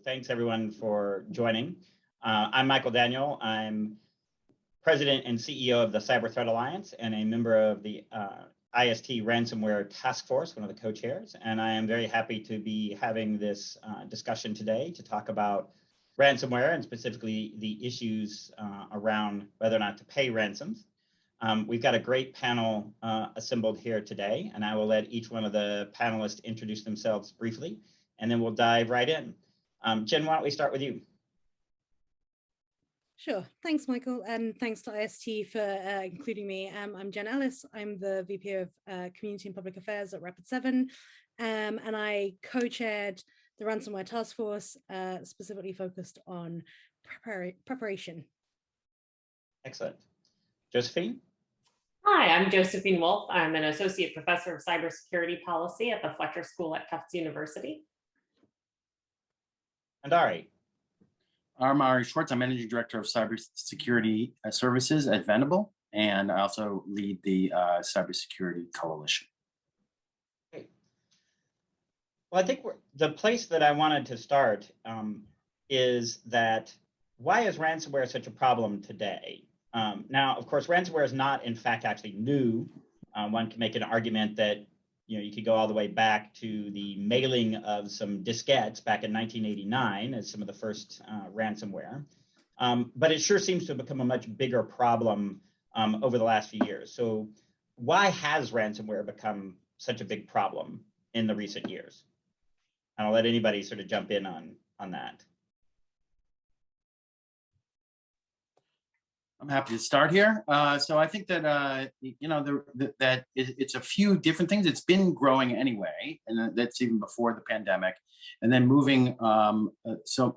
Thanks everyone for joining. I'm Michael Daniel. I'm President and CEO of the Cyber Threat Alliance and a member of the IST Ransomware Task Force, one of the co-chairs. And I am very happy to be having this discussion today to talk about ransomware and specifically the issues around whether or not to pay ransoms. We've got a great panel assembled here today, and I will let each one of the panelists introduce themselves briefly, and then we'll dive right in. Jen, why don't we start with you? Sure. Thanks, Michael, and thanks to IST for including me. I'm Jen Ellis. I'm the VP of Community and Public Affairs at Rapid7, and I co-chaired the Ransomware Task Force, specifically focused on preparation. Excellent. Josephine? Hi, I'm Josephine Wolff. I'm an Associate Professor of Cybersecurity Policy at the Fletcher School at Tufts University. And Ari? I'm Ari Schwartz. I'm Managing Director of Cybersecurity Services at Venable, and I also lead the Cybersecurity Coalition. Great. Well, I think the place that I wanted to start is that why is ransomware such a problem today? Now, of course, ransomware is not, in fact, actually new. One can make an argument that you could go all the way back to the mailing of some diskettes back in 1989 as some of the first ransomware. But it sure seems to have become a much bigger problem over the last few years. So why has ransomware become such a big problem in the recent years? And I'll let anybody sort of jump in on that. I'm happy to start here. So I think that that it's a few different things. It's been growing anyway, and that's even before the pandemic. And then moving so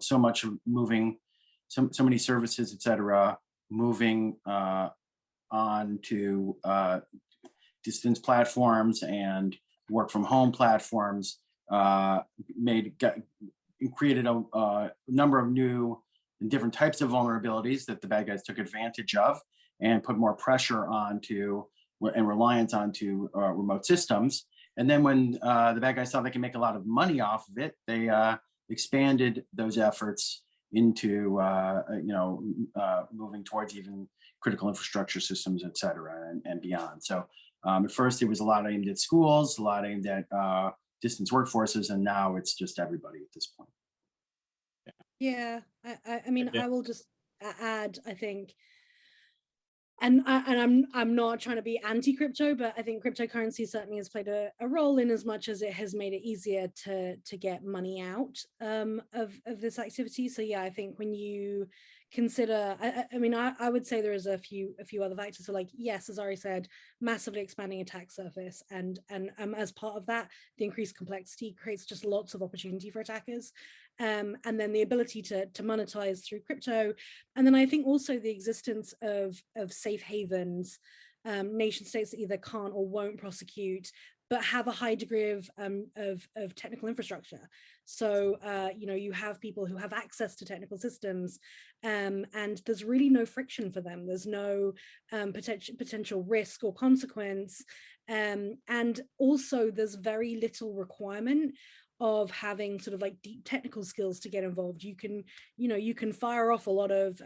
many services, et cetera, moving on to distance platforms and work from home platforms, created a number of new and different types of vulnerabilities that the bad guys took advantage of and put more pressure onto and reliance onto remote systems. And then when the bad guys saw they can make a lot of money off of it, they expanded those efforts into moving towards even critical infrastructure systems, et cetera, and beyond. So at first it was a lot aimed at schools, a lot aimed at distance workforces, and now it's just everybody at this point. Yeah, I mean, I will just add, I think, and I'm not trying to be anti-crypto, but I think cryptocurrency certainly has played a role in as much as it has made it easier to get money out of this activity. So yeah, I think when you consider, I mean, I would say there is a few other factors. So like, yes, as Ari said, massively expanding attack surface, and as part of that, the increased complexity creates just lots of opportunity for attackers. And then the ability to monetize through crypto. And then I think also the existence of safe havens, nation states that either can't or won't prosecute, but have a high degree of technical infrastructure. So, you have people who have access to technical systems, and there's really no friction for them. There's no potential risk or consequence. And also there's very little requirement of having sort of like deep technical skills to get involved. You can fire off a lot of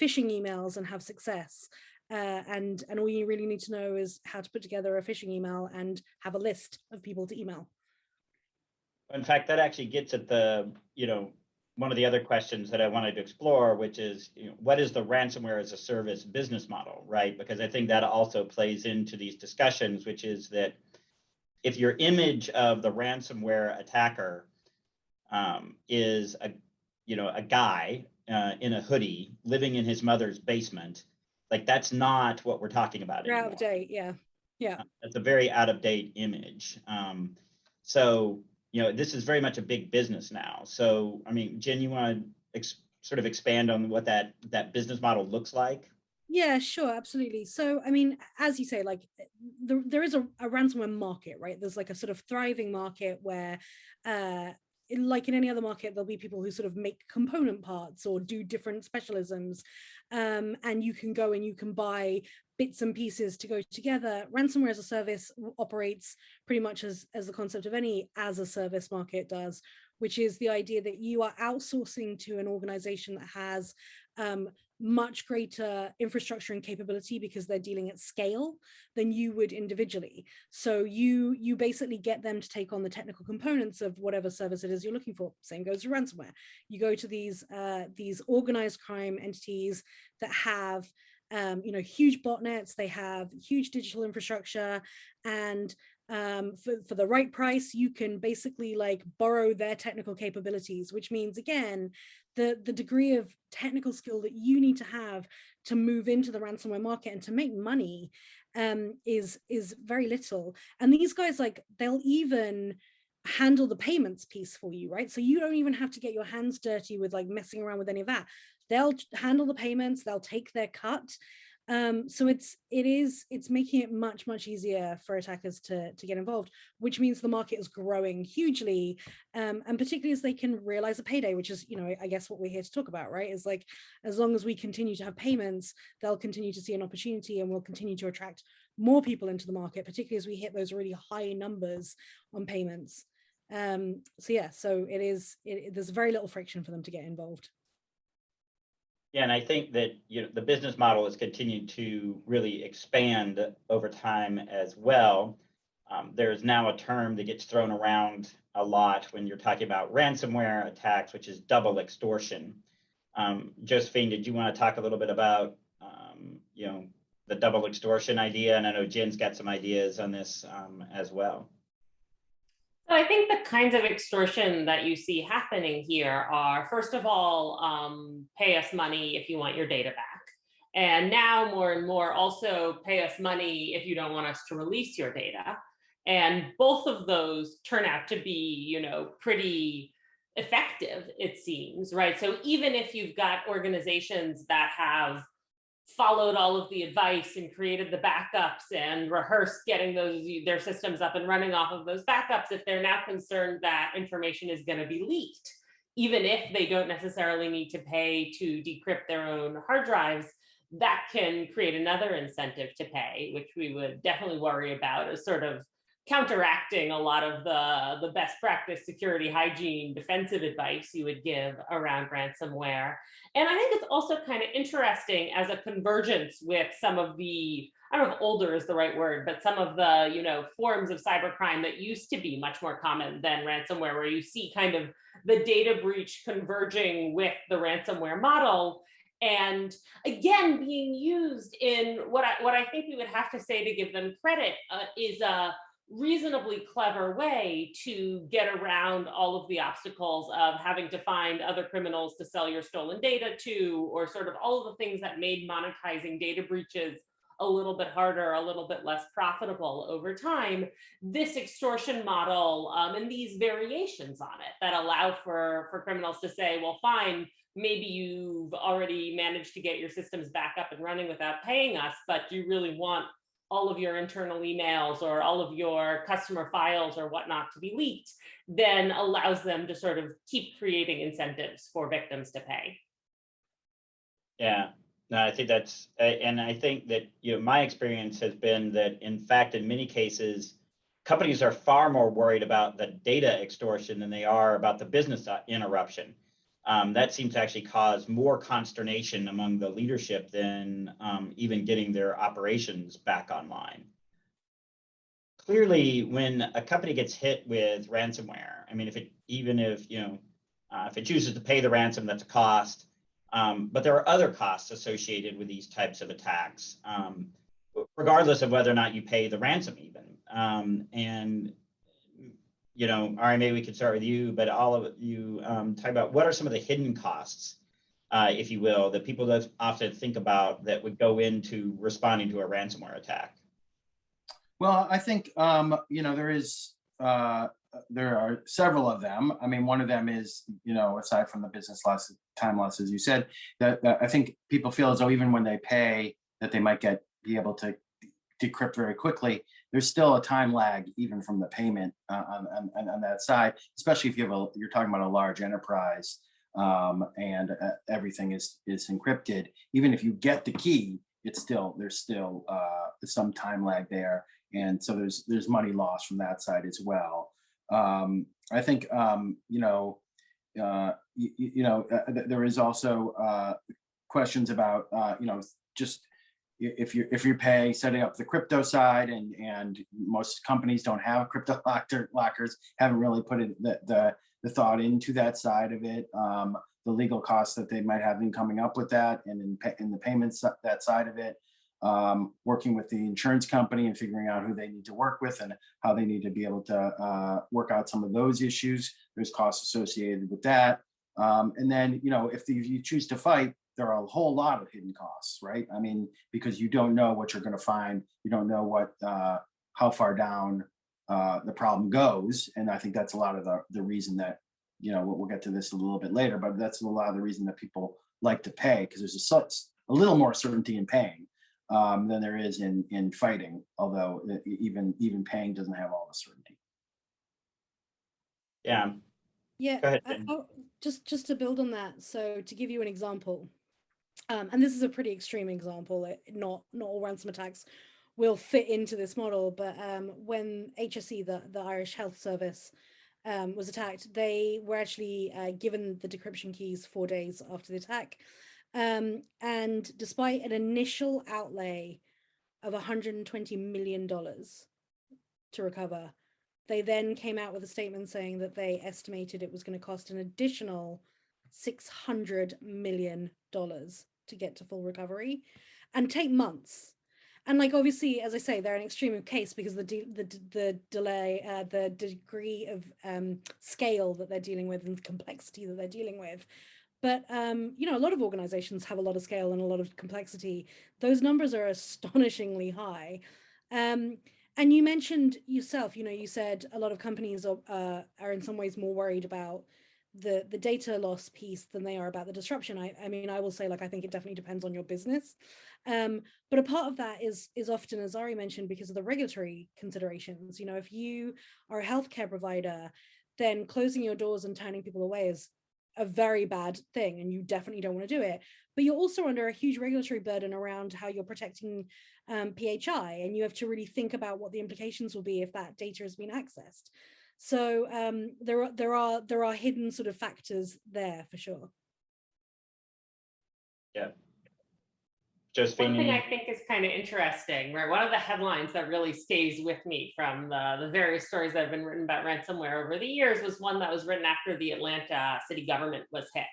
phishing emails and have success. And all you really need to know is how to put together a phishing email and have a list of people to email. In fact, that actually gets at the, one of the other questions that I wanted to explore, which is, what is the ransomware as a service business model, right? Because I think that also plays into these discussions, which is that if your image of the ransomware attacker is a guy in a hoodie living in his mother's basement, like that's not what we're talking about anymore. Out of date, yeah. It's a very out of date image. So this is very much a big business now. So I mean, Jen, you want to sort of expand on what that business model looks like? Yeah, sure, absolutely. So, I mean, as you say, like there is a ransomware market, right? There's like a sort of thriving market where, like in any other market, there'll be people who sort of make component parts or do different specialisms, and you can go and you can buy bits and pieces to go together. Ransomware as a service operates pretty much as the concept of any as a service market does, which is the idea that you are outsourcing to an organization that has much greater infrastructure and capability because they're dealing at scale than you would individually. So you basically get them to take on the technical components of whatever service it is you're looking for. Same goes to ransomware. You go to these organized crime entities that have huge botnets, they have huge digital infrastructure, and for the right price, you can basically like borrow their technical capabilities, which means, again, the degree of technical skill that you need to have to move into the ransomware market and to make money is very little. And these guys, like, they'll even handle the payments piece for you, right? So you don't even have to get your hands dirty with like messing around with any of that. They'll handle the payments, they'll take their cut. So it's making it much easier for attackers to get involved, which means the market is growing hugely, and particularly as they can realize a payday, which is, I guess what we're here to talk about, right? Is like, as long as we continue to have payments, they'll continue to see an opportunity, and we'll continue to attract more people into the market, particularly as we hit those really high numbers on payments. So there's very little friction for them to get involved. Yeah, and I think that the business model has continued to really expand over time as well. There's now a term that gets thrown around a lot when you're talking about ransomware attacks, which is double extortion. Josephine, did you want to talk a little bit about the double extortion idea? And I know Jen's got some ideas on this as well. So I think the kinds of extortion that you see happening here are, first of all, pay us money if you want your data back. And now more and more also pay us money if you don't want us to release your data. And both of those turn out to be, pretty effective, it seems, right? So even if you've got organizations that have followed all of the advice and created the backups and rehearsed getting their systems up and running off of those backups, if they're now concerned that information is going to be leaked, even if they don't necessarily need to pay to decrypt their own hard drives, that can create another incentive to pay, which we would definitely worry about as sort of counteracting a lot of the best practice security hygiene defensive advice you would give around ransomware. And I think it's also kind of interesting as a convergence with some of the, I don't know if older is the right word, but some of the forms of cybercrime that used to be much more common than ransomware, where you see kind of the data breach converging with the ransomware model. And again, being used in what I think we would have to say to give them credit is a reasonably clever way to get around all of the obstacles of having to find other criminals to sell your stolen data to, or sort of all of the things that made monetizing data breaches a little bit harder, a little bit less profitable over time. This extortion model and these variations on it that allow for criminals to say, well, fine, maybe you've already managed to get your systems back up and running without paying us, but do you really want all of your internal emails or all of your customer files or whatnot to be leaked, then allows them to sort of keep creating incentives for victims to pay. Yeah, no, I think that's, and I think that, my experience has been that, in fact, in many cases, companies are far more worried about the data extortion than they are about the business interruption. That seems to actually cause more consternation among the leadership than even getting their operations back online. Clearly, when a company gets hit with ransomware, I mean, if it chooses to pay the ransom, that's a cost. But there are other costs associated with these types of attacks, regardless of whether or not you pay the ransom even. Ari, maybe we could start with you, but all of you talk about what are some of the hidden costs, if you will, that people don't often think about that would go into responding to a ransomware attack. Well, I think, there are several of them. I mean, one of them is, aside from the business loss, time loss, as you said, that I think people feel as though even when they pay, that they might be able to decrypt very quickly. There's still a time lag even from the payment on that side, especially if you're talking about a large enterprise and everything is encrypted. Even if you get the key, there's still some time lag there, and so there's money lost from that side as well. I think there is also questions about just if you pay setting up the crypto side, and most companies don't have crypto lockers, haven't really put the thought into that side of it, the legal costs that they might have in coming up with that, and in the payments, that side of it, working with the insurance company and figuring out who they need to work with and how they need to be able to work out some of those issues. There's costs associated with that. And then, if you choose to fight, there are a whole lot of hidden costs, right? I mean, because you don't know what you're going to find. You don't know how far down the problem goes. And I think that's a lot of the reason that, we'll get to this a little bit later, but that's a lot of the reason that people like to pay, because there's a little more certainty in paying than there is in fighting, although even paying doesn't have all the certainty. Yeah. Yeah. Go ahead, just to build on that. So to give you an example, and this is a pretty extreme example, not all ransom attacks will fit into this model, but when HSE, the Irish Health Service, was attacked, they were actually given the decryption keys 4 days after the attack. And despite an initial outlay of $120 million to recover, they then came out with a statement saying that they estimated it was going to cost an additional $600 million to get to full recovery and take months. And obviously, as I say, they're an extreme case because the delay, the degree of scale that they're dealing with and the complexity that they're dealing with. But, a lot of organizations have a lot of scale and a lot of complexity. Those numbers are astonishingly high. And you mentioned yourself, you said a lot of companies are in some ways more worried about the data loss piece than they are about the disruption. I mean, I will say, I think it definitely depends on your business. But a part of that is often, as Ari mentioned, because of the regulatory considerations. If you are a healthcare provider, then closing your doors and turning people away is a very bad thing, and you definitely don't want to do it. But you're also under a huge regulatory burden around how you're protecting PHI, and you have to really think about what the implications will be if that data has been accessed. So there are hidden sort of factors there for sure. Yeah. Josephine. One thing I think is kind of interesting, right? One of the headlines that really stays with me from the various stories that have been written about ransomware over the years was one that was written after the Atlanta city government was hit.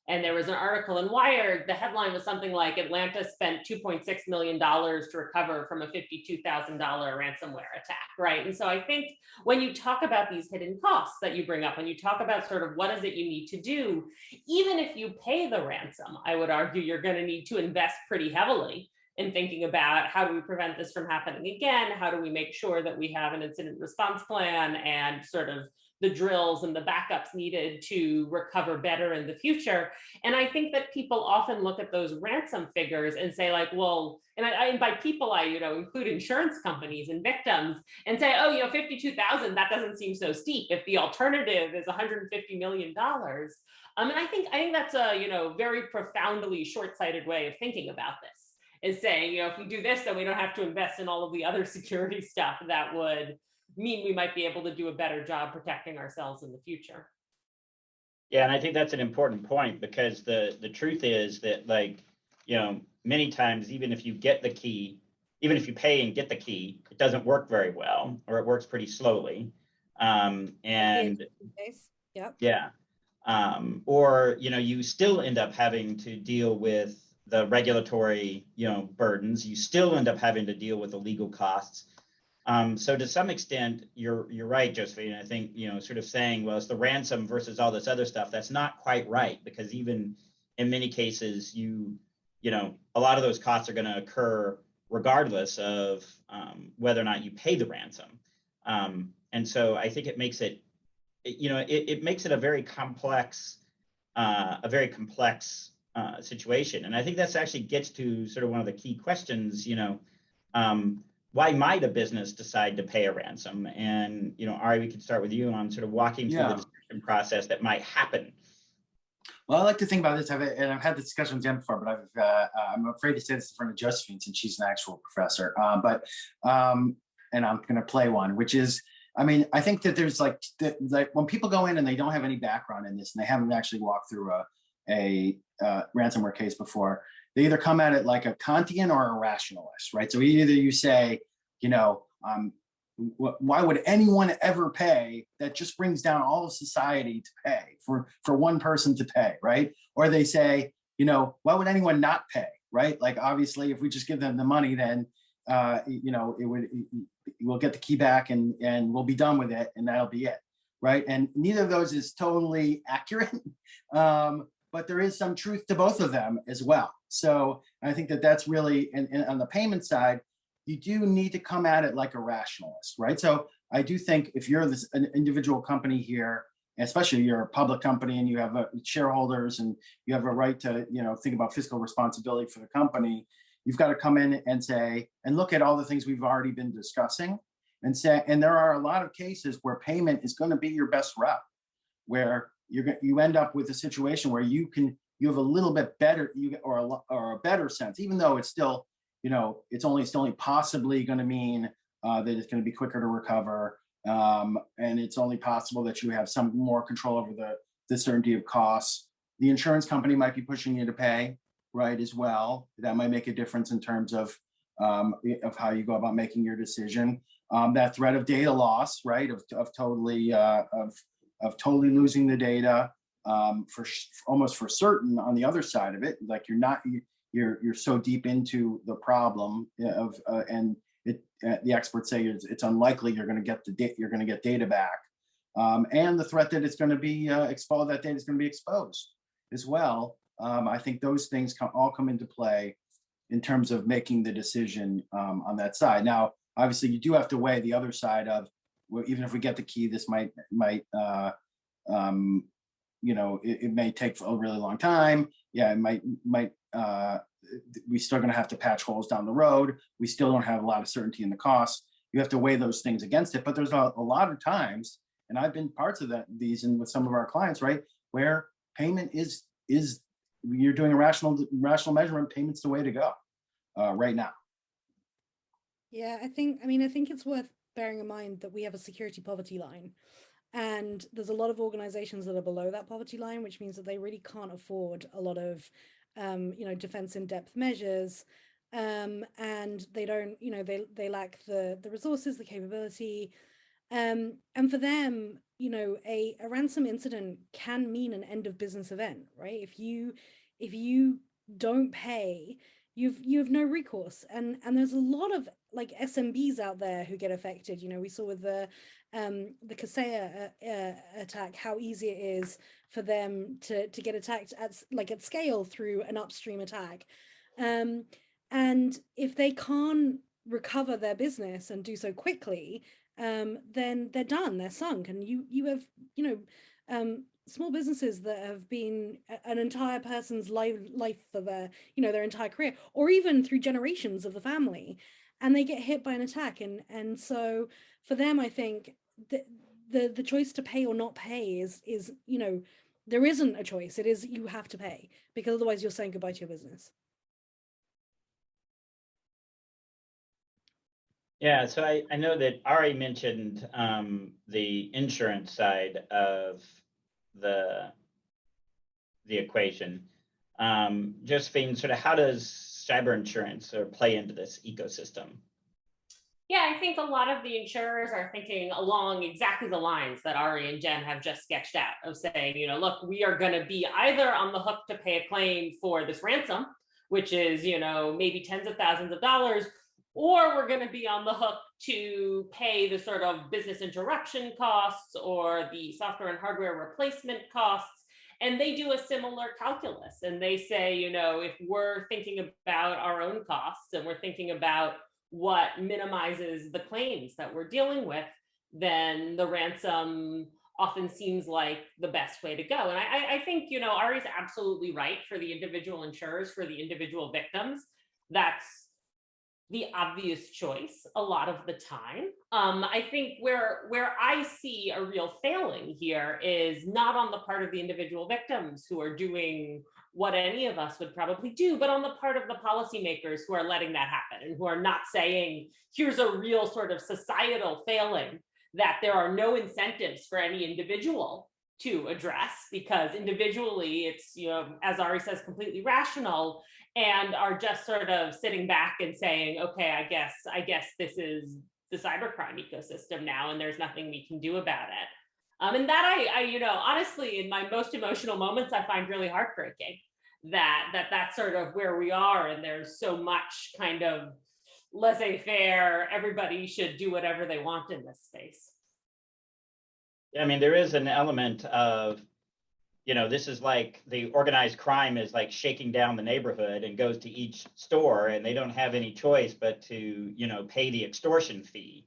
And there was an article in Wired. The headline was something like Atlanta spent $2.6 million to recover from a $52,000 ransomware attack, right? And so I think when you talk about these hidden costs that you bring up, when you talk about sort of what is it you need to do, even if you pay the ransom, I would argue you're going to need to invest pretty heavily in thinking about how do we prevent this from happening again? How do we make sure that we have an incident response plan and sort of the drills and the backups needed to recover better in the future? And I think that people often look at those ransom figures and say well, and by people, I include insurance companies and victims, and say, oh, 52,000, that doesn't seem so steep if the alternative is $150 million. And I think that's a very profoundly short-sighted way of thinking about this, is saying, if we do this, then we don't have to invest in all of the other security stuff that would mean we might be able to do a better job protecting ourselves in the future. Yeah, and I think that's an important point, because the truth is that, many times, even if you get the key, even if you pay and get the key, it doesn't work very well, or it works pretty slowly. And yep. Yeah. Or, you still end up having to deal with the regulatory, burdens. You still end up having to deal with the legal costs. So to some extent, you're right, Josephine. I think, sort of saying, well, it's the ransom versus all this other stuff. That's not quite right, because even in many cases, a lot of those costs are going to occur regardless of whether or not you pay the ransom. And so I think it makes it, it makes it a very complex situation. And I think that's actually gets to sort of one of the key questions, why might a business decide to pay a ransom? And, Ari, we could start with you on sort of walking through the decision process that might happen. Well, I like to think about this, and I've had this discussion with Jen before, but I'm afraid to say this in front of Josephine since she's an actual professor. And I'm going to play one, which is, I mean, I think that there's like when people go in and they don't have any background in this and they haven't actually walked through a ransomware case before, they either come at it like a Kantian or a rationalist, right? So either you say, why would anyone ever pay? That just brings down all of society to pay for one person to pay, right? Or they say, why would anyone not pay, right? Like obviously, if we just give them the money, then we'll get the key back and we'll be done with it, and that'll be it, right? And neither of those is totally accurate, but there is some truth to both of them as well. So I think that that's really, and on the payment side, you do need to come at it like a rationalist, right? So I do think if you're an individual company here, especially you're a public company and you have shareholders and you have a right to, think about fiscal responsibility for the company, you've got to come in and say, and look at all the things we've already been discussing and say, and there are a lot of cases where payment is going to be your best route, where you end up with a situation where you have a little bit better, or a better sense, even though it's still, it's only possibly going to mean that it's going to be quicker to recover. And it's only possible that you have some more control over the certainty of costs. The insurance company might be pushing you to pay, right, as well. That might make a difference in terms of how you go about making your decision. That threat of data loss, right, of totally losing the data, almost for certain on the other side of it, like you're so deep into the problem and the experts say it's unlikely you're going to get data back, and the threat that it's going to be exposed, that data is going to be exposed as well. I think those things all come into play in terms of making the decision on that side. Now, obviously, you do have to weigh the other side of, well, even if we get the key, this might it may take a really long time. Yeah, it might we're still going to have to patch holes down the road. We still don't have a lot of certainty in the costs. You have to weigh those things against it. But there's a lot of times, and I've been parts of these and with some of our clients, right, where payment is you're doing a rational measurement, payment's the way to go right now. Yeah, I think it's worth bearing in mind that we have a security poverty line, and there's a lot of organizations that are below that poverty line, which means that they really can't afford a lot of defense in-depth measures, and they don't, they lack the resources, the capability, and for them, a ransom incident can mean an end of business event, right? If you don't pay, you have no recourse, and there's a lot of like SMBs out there who get affected. We saw with the Kaseya attack how easy it is for them to get attacked at scale through an upstream attack, and if they can't recover their business and do so quickly, then they're done, they're sunk. And you have small businesses that have been an entire person's life for their entire career, or even through generations of the family, and they get hit by an attack. And so for them, I think the choice to pay or not pay is there isn't a choice. It is, you have to pay, because otherwise you're saying goodbye to your business. Yeah, so I know that Ari mentioned the insurance side of the equation. Josephine, sort of how does cyber insurance sort of play into this ecosystem? Yeah, I think a lot of the insurers are thinking along exactly the lines that Ari and Jen have just sketched out, of saying, look, we are going to be either on the hook to pay a claim for this ransom, which is, maybe tens of thousands of dollars, or we're going to be on the hook to pay the sort of business interruption costs or the software and hardware replacement costs. And they do a similar calculus. And they say, if we're thinking about our own costs and we're thinking about what minimizes the claims that we're dealing with, then the ransom often seems like the best way to go. And I think, Ari's absolutely right. For the individual insurers, for the individual victims, that's the obvious choice a lot of the time. I think where I see a real failing here is not on the part of the individual victims who are doing what any of us would probably do, but on the part of the policymakers who are letting that happen and who are not saying, here's a real sort of societal failing that there are no incentives for any individual to address, because individually it's, you know, as Ari says, completely rational, and are just sort of sitting back and saying, okay, I guess this is the cybercrime ecosystem now, and there's nothing we can do about it. And that I, you know, honestly, in my most emotional moments, I find really heartbreaking that's sort of where we are, and there's so much kind of laissez-faire, everybody should do whatever they want in this space. Yeah, I mean, there is an element of, you know, this is like the organized crime is like shaking down the neighborhood and goes to each store, and they don't have any choice but to, you know, pay the extortion fee.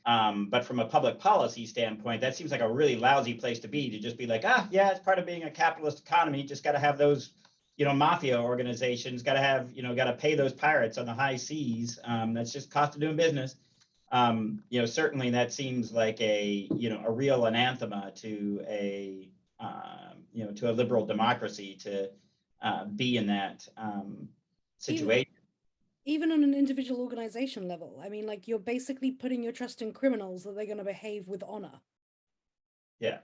But from a public policy standpoint, that seems like a really lousy place to be, to just be like, ah, yeah, it's part of being a capitalist economy. Just got to have those, you know, mafia organizations, got to have, you know, got to pay those pirates on the high seas. That's just cost of doing business. You know, certainly that seems like a, you know, a real anathema to a, you know, to a liberal democracy to be in that situation. Even on an individual organization level, I mean, like, you're basically putting your trust in criminals that they're going to behave with honor. Yeah.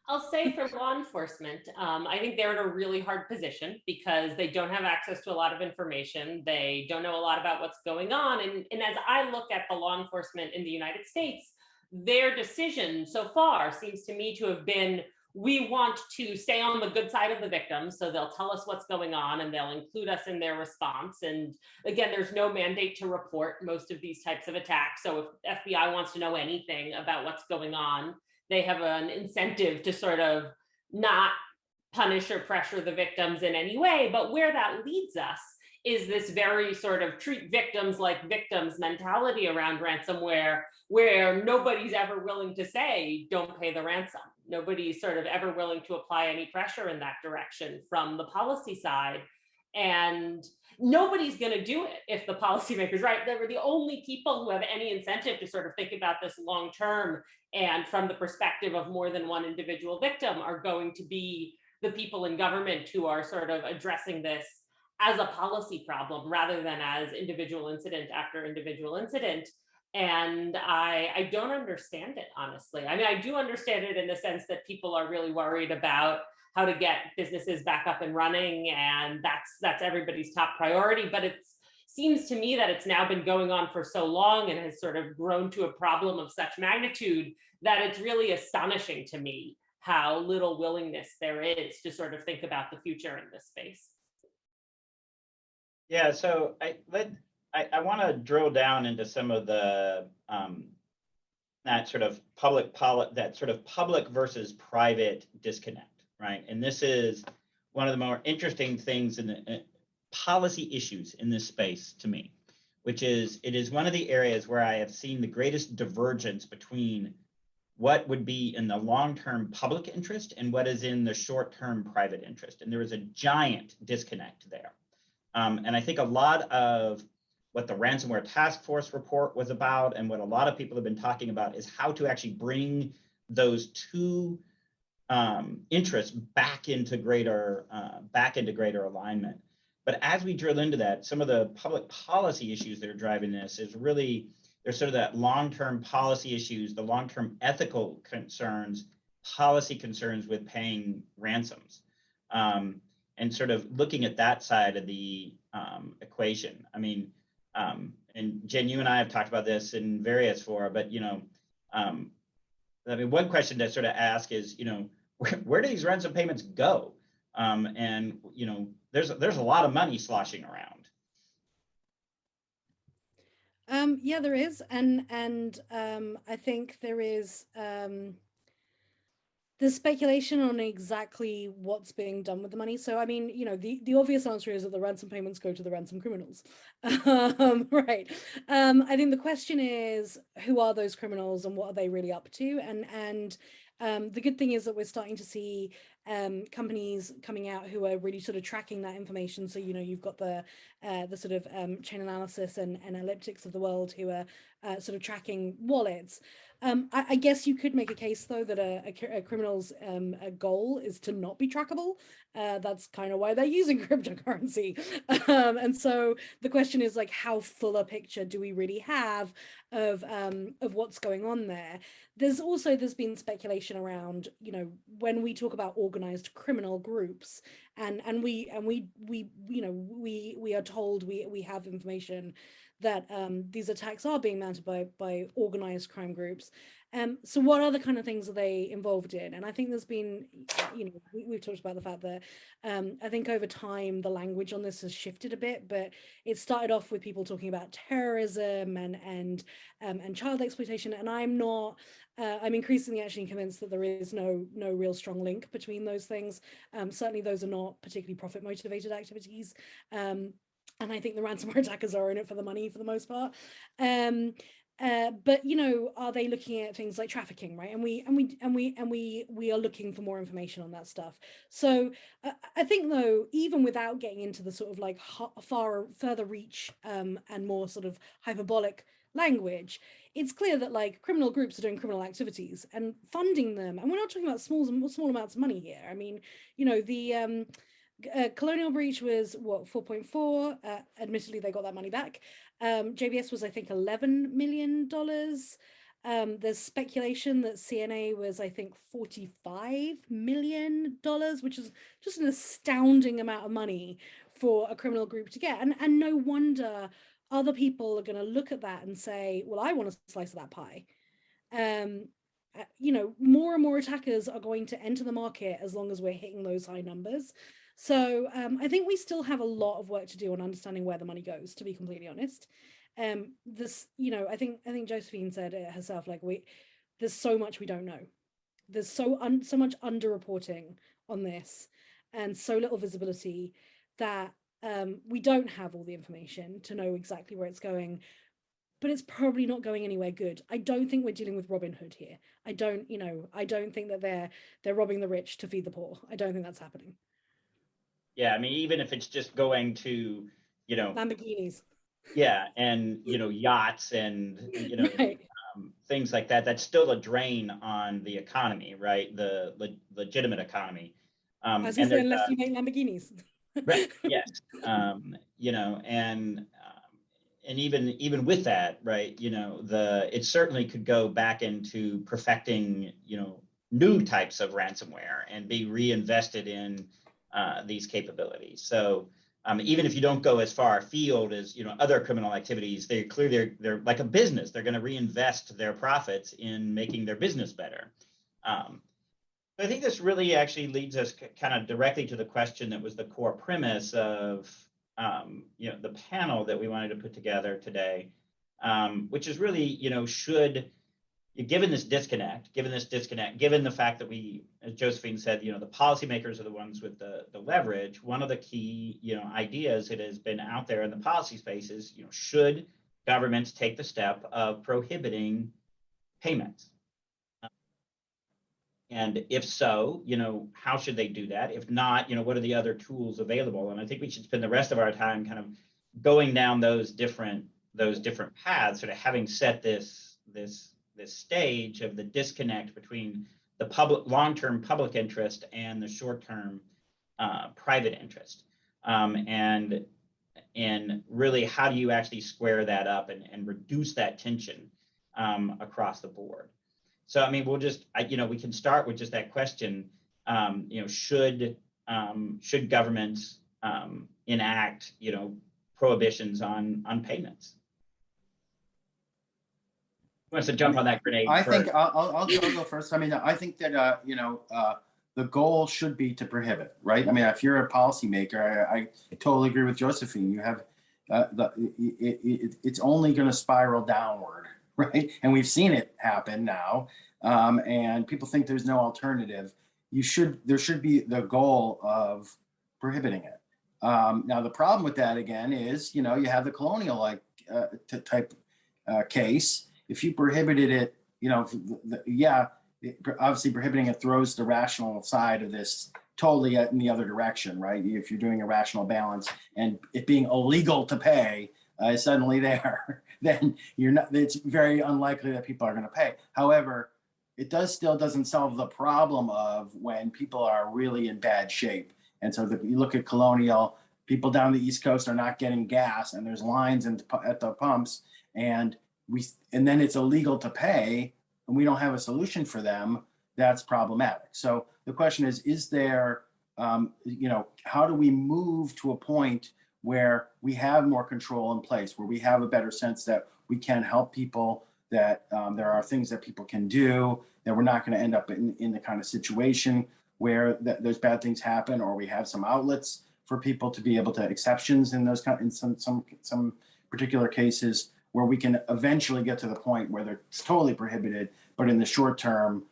I'll say for law enforcement, I think they're in a really hard position because they don't have access to a lot of information. They don't know a lot about what's going on. And as I look at the law enforcement in the United States, their decision so far seems to me to have been, we want to stay on the good side of the victims, so they'll tell us what's going on and they'll include us in their response. And again, there's no mandate to report most of these types of attacks. So if FBI wants to know anything about what's going on, they have an incentive to sort of not punish or pressure the victims in any way. But where that leads us is this very sort of treat victims like victims mentality around ransomware, where nobody's ever willing to say, don't pay the ransom. Nobody's sort of ever willing to apply any pressure in that direction from the policy side. And nobody's going to do it if the policymakers, right? They were the only people who have any incentive to sort of think about this long term and from the perspective of more than one individual victim are going to be the people in government who are sort of addressing this as a policy problem rather than as individual incident after individual incident. And I don't understand it, honestly. I mean, I do understand it in the sense that people are really worried about how to get businesses back up and running, and that's everybody's top priority. But it seems to me that it's now been going on for so long and has sort of grown to a problem of such magnitude that it's really astonishing to me how little willingness there is to sort of think about the future in this space. Yeah, so I want to drill down into some of the that sort of public versus private disconnect, right? And this is one of the more interesting things in the policy issues in this space to me, which is it is one of the areas where I have seen the greatest divergence between what would be in the long-term public interest and what is in the short-term private interest. And there is a giant disconnect there. And I think a lot of what the ransomware task force report was about and what a lot of people have been talking about is how to actually bring those two interests back into greater alignment. But as we drill into that, some of the public policy issues that are driving this is really, there's sort of that long-term policy issues, the long-term ethical concerns, policy concerns with paying ransoms. And sort of looking at that side of the equation. I mean, and Jen, you and I have talked about this in various fora, but, you know, I mean, one question to sort of ask is, you know, where do these ransom payments go? And, you know, there's a lot of money sloshing around. Yeah, there is. And I think there is there's speculation on exactly what's being done with the money. So, I mean, you know, the obvious answer is that the ransom payments go to the ransom criminals, right? I think the question is, who are those criminals and what are they really up to? And the good thing is that we're starting to see companies coming out who are really sort of tracking that information. So, you know, you've got the sort of Chainalysis and Elliptics of the world who are sort of tracking wallets. I guess you could make a case, though, that a criminal's a goal is to not be trackable. That's kind of why they're using cryptocurrency. And so the question is, like, how full a picture do we really have of what's going on there? There's been speculation around, you know, when we talk about organized criminal groups, and we you know, we are told, we have information that these attacks are being mounted by organized crime groups. So what other kind of things are they involved in? And I think there's been, you know, we've talked about the fact that I think over time the language on this has shifted a bit, but it started off with people talking about terrorism and child exploitation. And I'm increasingly actually convinced that there is no real strong link between those things. Certainly those are not particularly profit motivated activities. And I think the ransomware attackers are in it for the money for the most part. But you know, are they looking at things like trafficking, right? And we are looking for more information on that stuff. So I think, though, even without getting into the sort of like further reach and more sort of hyperbolic language, it's clear that like criminal groups are doing criminal activities and funding them, and we're not talking about small amounts of money here. I mean, you know, the Colonial breach was what, 4.4. Admittedly, they got that money back. JBS was, I think, $11 million. There's speculation that CNA was, I think, $45 million, which is just an astounding amount of money for a criminal group to get. And no wonder other people are going to look at that and say, well, I want a slice of that pie. You know, more and more attackers are going to enter the market as long as we're hitting those high numbers. So I think we still have a lot of work to do on understanding where the money goes, to be completely honest. This, you know, I think Josephine said it herself, like, there's so much we don't know. There's so much underreporting on this and so little visibility that we don't have all the information to know exactly where it's going. But it's probably not going anywhere good. I don't think we're dealing with Robin Hood here. I don't think that they're robbing the rich to feed the poor. I don't think that's happening. Yeah, I mean, even if it's just going to, you know, Lamborghinis. Yeah, and you know, yachts and you know, Right. things like that. That's still a drain on the economy, right? The legitimate economy. I was going to say, unless you make Lamborghinis. Right. Yes. You know, and even with that, right? You know, it certainly could go back into perfecting, you know, new types of ransomware and be reinvested in these capabilities. So even if you don't go as far afield as, you know, other criminal activities, they're like a business. They're going to reinvest their profits in making their business better. I think this really actually leads us kind of directly to the question that was the core premise of you know, the panel that we wanted to put together today, which is really, you know, given this disconnect, given the fact that we, as Josephine said, you know, the policymakers are the ones with the leverage. One of the key, you know, ideas that has been out there in the policy space is, you know, should governments take the step of prohibiting payments? And if so, you know, how should they do that? If not, you know, what are the other tools available? And I think we should spend the rest of our time kind of going down those different paths, sort of having set this stage of the disconnect between the long-term public interest and the short-term private interest, and really, how do you actually square that up and reduce that tension across the board? So, I mean, you know, we can start with just that question. You know, should governments enact, you know, prohibitions on payments? Who wants to jump on that grenade? I think I'll go first. I mean, I think that you know, the goal should be to prohibit, right? I mean, if you're a policymaker, I totally agree with Josephine. You have it's only going to spiral downward, right? And we've seen it happen now, and people think there's no alternative. There should be the goal of prohibiting it. Now, the problem with that, again, is, you know, you have the Colonial type case. If you prohibited it, you know, obviously prohibiting it throws the rational side of this totally in the other direction, right? If you're doing a rational balance and it being illegal to pay is suddenly there. then you're not, it's very unlikely that people are going to pay. However, it still doesn't solve the problem of when people are really in bad shape. And so you look at Colonial, people down the East Coast are not getting gas, and there's lines at the pumps, and then it's illegal to pay, and we don't have a solution for them. That's problematic. So the question is there, how do we move to a point where we have more control in place, where we have a better sense that we can help people, that there are things that people can do, that we're not going to end up in the kind of situation where those bad things happen, or we have some outlets for people to be able to exceptions in those in some particular cases where we can eventually get to the point where they're totally prohibited, but in the short term,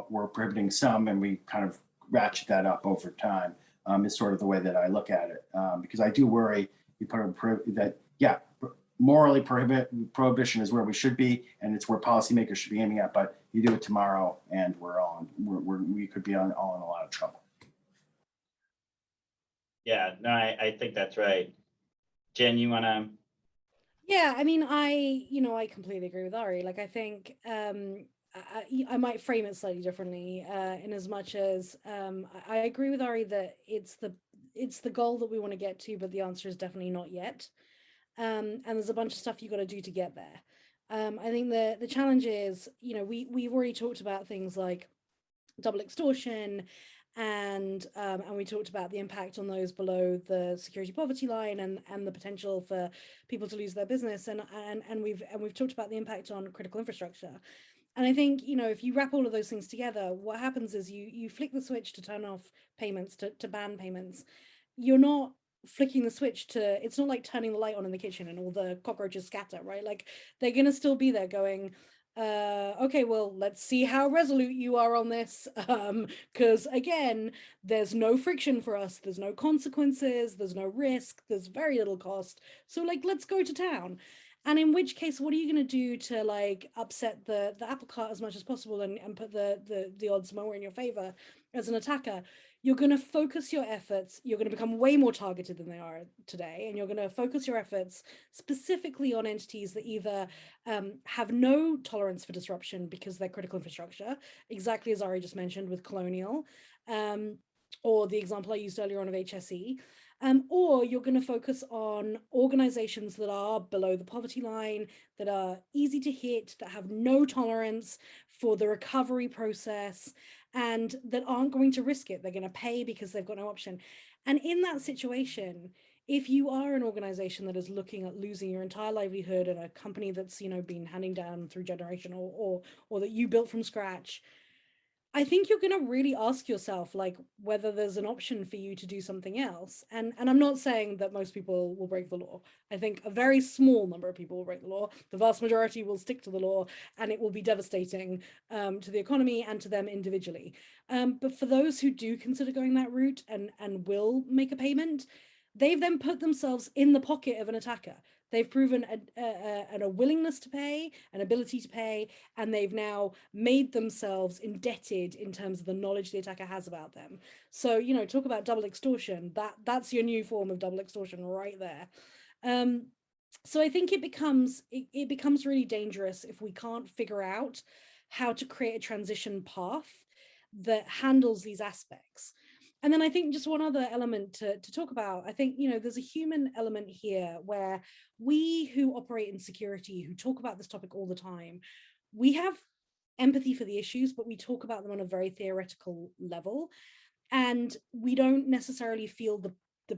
we're prohibiting some, and we kind of ratchet that up over time. Is sort of the way that I look at it, because I do worry morally prohibition is where we should be, and it's where policymakers should be aiming at. But you do it tomorrow, and we could be all in a lot of trouble. Yeah, no, I think that's right. Jen, you want to? Yeah, I mean, I completely agree with Ari. Like, I think I might frame it slightly differently, in as much as I agree with Ari that it's the goal that we want to get to, but the answer is definitely not yet. And there's a bunch of stuff you got to do to get there. I think the challenge is, we've already talked about things like double extortion, and we talked about the impact on those below the security poverty line, and the potential for people to lose their business, and we've talked about the impact on critical infrastructure. And I think, if you wrap all of those things together, what happens is you flick the switch to turn off payments, to ban payments. You're not flicking the switch it's not like turning the light on in the kitchen and all the cockroaches scatter, right? Like, they're going to still be there going, okay, well, let's see how resolute you are on this, because again, there's no friction for us, there's no consequences, there's no risk, there's very little cost, so like, let's go to town. And in which case, what are you going to do to like upset the apple cart as much as possible, and put the odds more in your favor as an attacker? You're going to focus your efforts, you're going to become way more targeted than they are today, and you're going to focus your efforts specifically on entities that either have no tolerance for disruption because they're critical infrastructure, exactly as Ari just mentioned with Colonial, or the example I used earlier on of HSE, or you're going to focus on organizations that are below the poverty line, that are easy to hit, that have no tolerance for the recovery process, and that aren't going to risk it. They're going to pay because they've got no option. And in that situation, if you are an organization that is looking at losing your entire livelihood, and a company that's been handing down through generation, or that you built from scratch, I think you're going to really ask yourself, like, whether there's an option for you to do something else. And I'm not saying that most people will break the law. I think a very small number of people will break the law. The vast majority will stick to the law, and it will be devastating to the economy and to them individually. But for those who do consider going that route, and will make a payment, they've then put themselves in the pocket of an attacker. They've proven a willingness to pay, an ability to pay, and they've now made themselves indebted in terms of the knowledge the attacker has about them. So, talk about double extortion. That's your new form of double extortion right there. So I think it becomes really dangerous if we can't figure out how to create a transition path that handles these aspects. And then I think just one other element to talk about, I think, there's a human element here where we who operate in security, who talk about this topic all the time, we have empathy for the issues, but we talk about them on a very theoretical level. And we don't necessarily feel the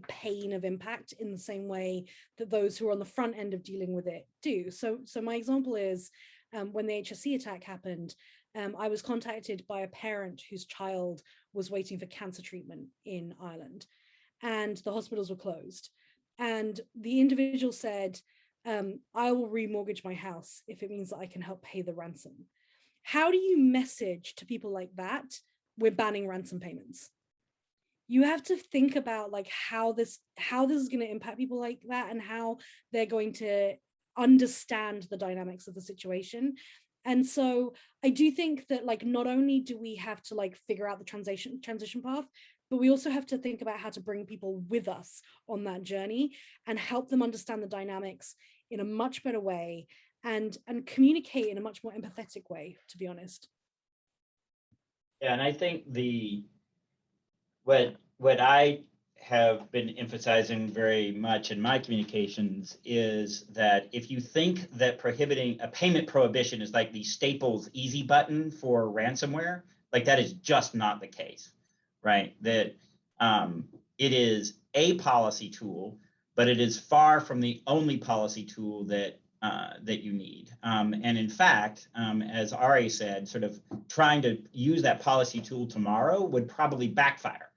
pain of impact in the same way that those who are on the front end of dealing with it do. So my example is when the HSE attack happened, I was contacted by a parent whose child was waiting for cancer treatment in Ireland, and the hospitals were closed. And the individual said, I will remortgage my house if it means that I can help pay the ransom. How do you message to people like that, we're banning ransom payments? You have to think about like how this is going to impact people like that, and how they're going to understand the dynamics of the situation. And so I do think that, like, not only do we have to like figure out the transition path, but we also have to think about how to bring people with us on that journey and help them understand the dynamics in a much better way and communicate in a much more empathetic way, to be honest. Yeah, and I think what I have been emphasizing very much in my communications is that if you think that prohibiting a payment prohibition is like the Staples easy button for ransomware, like that is just not the case, right? That it is a policy tool, but it is far from the only policy tool that that you need. And in fact, as Ari said, sort of trying to use that policy tool tomorrow would probably backfire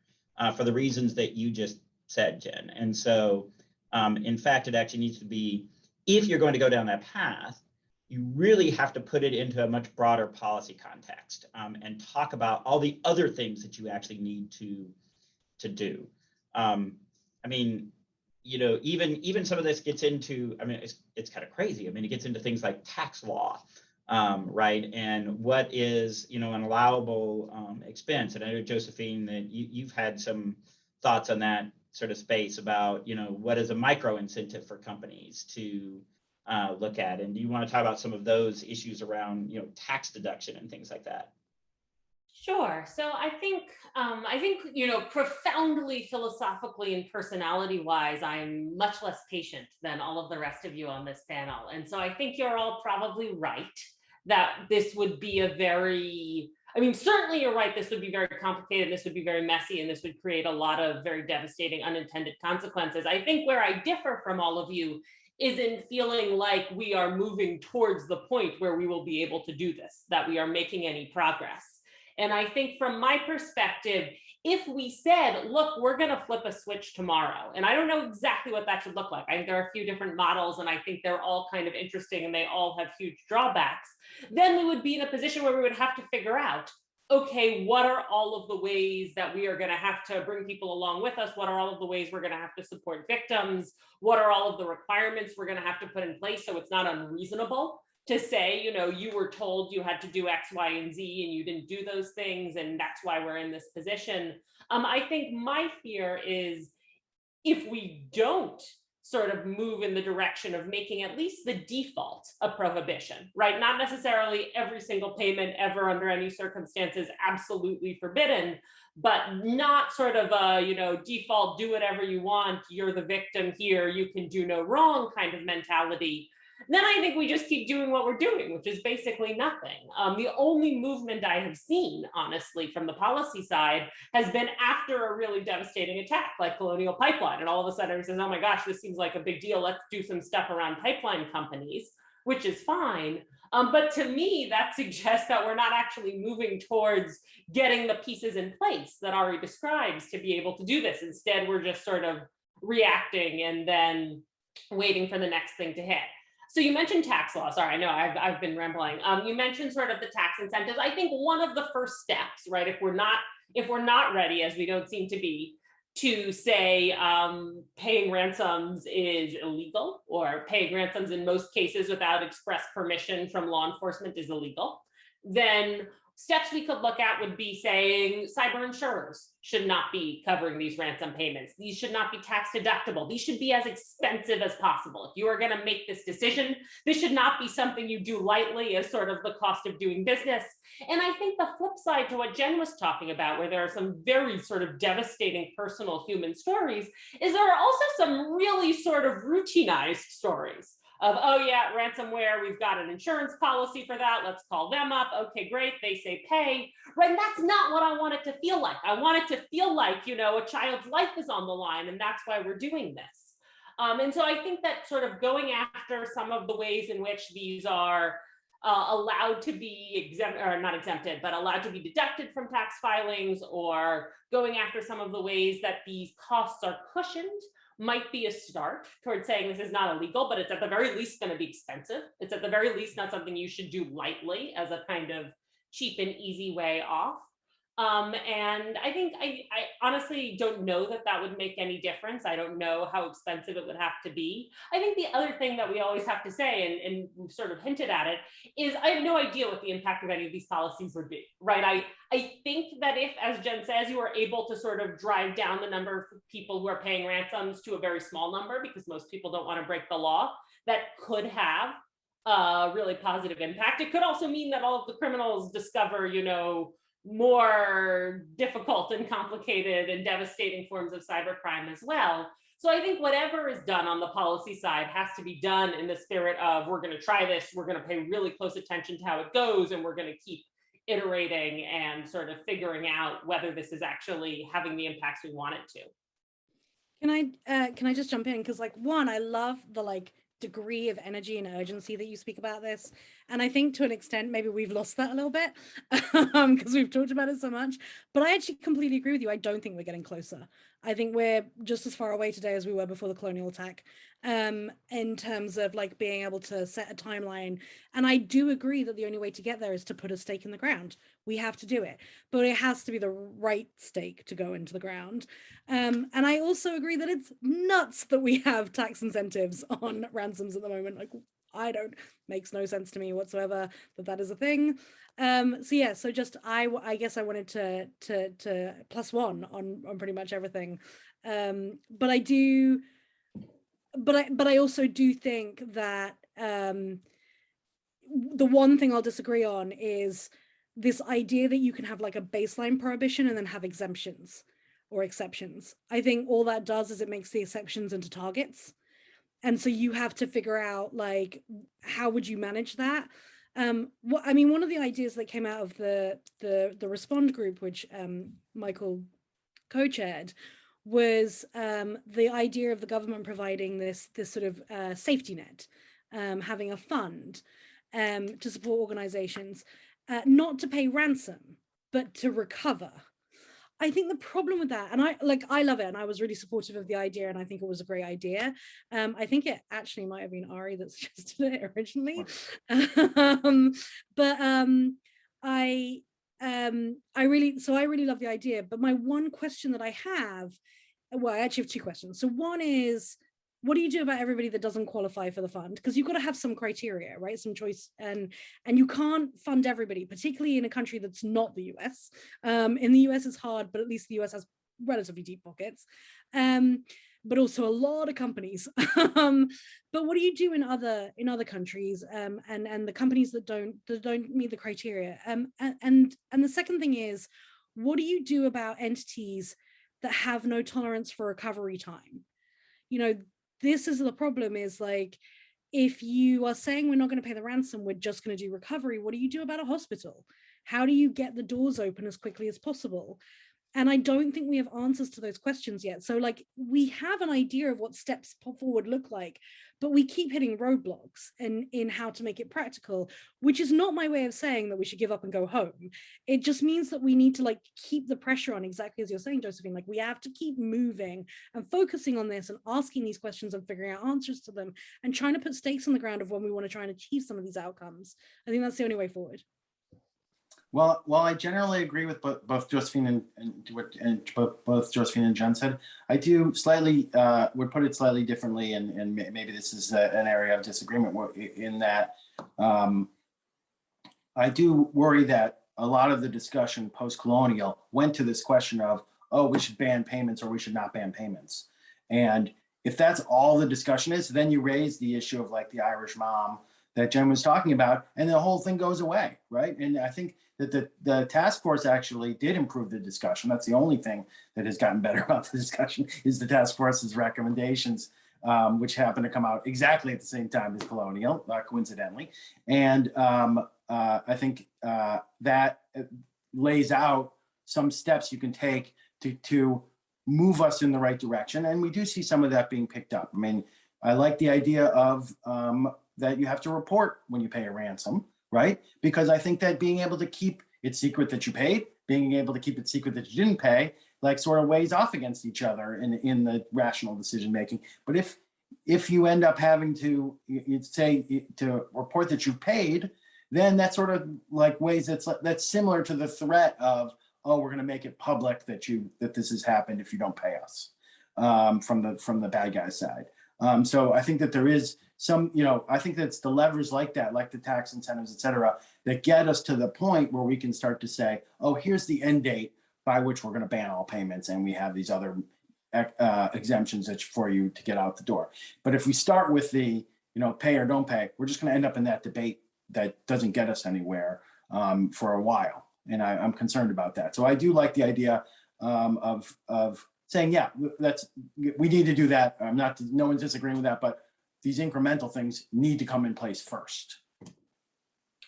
for the reasons that you just said, Jen. And so, in fact, it actually needs to be, if you're going to go down that path, you really have to put it into a much broader policy context and talk about all the other things that you actually need to do. I mean, you know, even some of this gets into, I mean, it's kind of crazy. I mean, it gets into things like tax law, right? And what is, you know, an allowable expense. And I know, Josephine, that you've had some thoughts on that sort of space about, you know, what is a micro incentive for companies to look at. And do you want to talk about some of those issues around, you know, tax deduction and things like that? Sure. So I think, you know, profoundly philosophically and personality wise, I'm much less patient than all of the rest of you on this panel. And so I think you're all probably right that this would be a very, I mean, certainly you're right, this would be very complicated, this would be very messy, and this would create a lot of very devastating unintended consequences. I think where I differ from all of you is in feeling like we are moving towards the point where we will be able to do this, that we are making any progress. And I think from my perspective, if we said, look, we're going to flip a switch tomorrow, and I don't know exactly what that should look like. I think there are a few different models, and I think they're all kind of interesting, and they all have huge drawbacks. Then we would be in a position where we would have to figure out, okay, what are all of the ways that we are going to have to bring people along with us? What are all of the ways we're going to have to support victims? What are all of the requirements we're going to have to put in place so it's not unreasonable to say, you know, you were told you had to do X, Y, and Z, and you didn't do those things, and that's why we're in this position. I think my fear is if we don't sort of move in the direction of making at least the default a prohibition, right? Not necessarily every single payment ever under any circumstances absolutely forbidden, but not sort of a, you know, default, do whatever you want, you're the victim here, you can do no wrong kind of mentality. Then I think we just keep doing what we're doing, which is basically nothing. The only movement I have seen, honestly, from the policy side has been after a really devastating attack like Colonial Pipeline. And all of a sudden everyone says, oh my gosh, this seems like a big deal. Let's do some stuff around pipeline companies, which is fine. But to me, that suggests that we're not actually moving towards getting the pieces in place that Ari describes to be able to do this. Instead, we're just sort of reacting and then waiting for the next thing to hit. So you mentioned tax law. Sorry, I know I've been rambling. You mentioned sort of the tax incentives. I think one of the first steps, right, if we're not ready, as we don't seem to be, to say paying ransoms is illegal, or paying ransoms in most cases without express permission from law enforcement is illegal, then steps we could look at would be saying cyber insurers should not be covering these ransom payments. These should not be tax deductible. These should be as expensive as possible. If you are going to make this decision, this should not be something you do lightly as sort of the cost of doing business. And I think the flip side to what Jen was talking about, where there are some very sort of devastating personal human stories, is there are also some really sort of routinized stories of, oh yeah, ransomware, we've got an insurance policy for that, let's call them up, okay, great, they say pay, right? And that's not what I want it to feel like. I want it to feel like, you know, a child's life is on the line, and that's why we're doing this. And so I think that sort of going after some of the ways in which these are allowed to be exempt, or not exempted, but allowed to be deducted from tax filings, or going after some of the ways that these costs are cushioned, might be a start towards saying this is not illegal, but it's at the very least going to be expensive. It's at the very least not something you should do lightly as a kind of cheap and easy way off. And I think I honestly don't know that that would make any difference. I don't know how expensive it would have to be. I think the other thing that we always have to say, and we've sort of hinted at it, is I have no idea what the impact of any of these policies would be, right? I think that if, as Jen says, you are able to sort of drive down the number of people who are paying ransoms to a very small number, because most people don't want to break the law, that could have a really positive impact. It could also mean that all of the criminals discover, more difficult and complicated and devastating forms of cybercrime as well. So I think whatever is done on the policy side has to be done in the spirit of, we're going to try this, we're going to pay really close attention to how it goes, and we're going to keep iterating and sort of figuring out whether this is actually having the impacts we want it to. Can I just jump in? Because one, I love the degree of energy and urgency that you speak about this, and I think to an extent maybe we've lost that a little bit because we've talked about it so much, but I actually completely agree with you. I don't think we're getting closer. I think we're just as far away today as we were before the colonial attack, in terms of being able to set a timeline. And I do agree that the only way to get there is to put a stake in the ground. We have to do it, but it has to be the right stake to go into the ground. And I also agree that it's nuts that we have tax incentives on ransoms at the moment. Makes no sense to me whatsoever that is a thing. So just I guess I wanted to plus one on pretty much everything. But I also do think that the one thing I'll disagree on is this idea that you can have a baseline prohibition and then have exemptions or exceptions. I think all that does is it makes the exceptions into targets. And so you have to figure out how would you manage that? One of the ideas that came out of the Respond group, which Michael co-chaired, was the idea of the government providing this sort of safety net, having a fund to support organizations, not to pay ransom, but to recover. I think the problem with that, and I love it, and I was really supportive of the idea, and I think it was a great idea. I think it actually might have been Ari that suggested it originally, but I really love the idea. But my one question that I have, well, I actually have two questions. So one is, what do you do about everybody that doesn't qualify for the fund? Because you've got to have some criteria, right? Some choice, and you can't fund everybody, particularly in a country that's not the US. In the US, it's hard, but at least the US has relatively deep pockets, but also a lot of companies. But what do you do in other countries, and the companies that don't meet the criteria? And the second thing is, what do you do about entities that have no tolerance for recovery time? This is the problem, is if you are saying we're not going to pay the ransom, we're just going to do recovery, what do you do about a hospital? How do you get the doors open as quickly as possible? And I don't think we have answers to those questions yet. So we have an idea of what steps forward look like, but we keep hitting roadblocks in how to make it practical, which is not my way of saying that we should give up and go home. It just means that we need to keep the pressure on, exactly as you're saying, Josephine. We have to keep moving and focusing on this and asking these questions and figuring out answers to them and trying to put stakes on the ground of when we want to try and achieve some of these outcomes. I think that's the only way forward. Well, I generally agree with both Josephine and both Josephine and Jen said. I do slightly would put it slightly differently, and maybe this is an area of disagreement in that I do worry that a lot of the discussion post-colonial went to this question of, oh, we should ban payments or we should not ban payments. And if that's all the discussion is, then you raise the issue of the Irish mom that Jen was talking about, and the whole thing goes away, right? And I think that the task force actually did improve the discussion. That's the only thing that has gotten better about the discussion, is the task force's recommendations, which happen to come out exactly at the same time as colonial, not coincidentally. And I think that lays out some steps you can take to move us in the right direction. And we do see some of that being picked up. I mean, I like the idea of that you have to report when you pay a ransom, right? Because I think that being able to keep it secret that you paid, being able to keep it secret that you didn't pay, sort of weighs off against each other in the rational decision making. But if you end up having to say to report that you've paid, then that sort of weighs, that's similar to the threat of, oh, we're going to make it public that this has happened if you don't pay us, from the bad guy side. So I think that there is some, I think that's the levers like that, like the tax incentives, et cetera, that get us to the point where we can start to say, oh, here's the end date by which we're going to ban all payments, and we have these other exemptions for you to get out the door. But if we start with the, pay or don't pay, we're just going to end up in that debate that doesn't get us anywhere for a while. And I'm concerned about that. So I do like the idea of saying, yeah, we need to do that. No one's disagreeing with that, but these incremental things need to come in place first.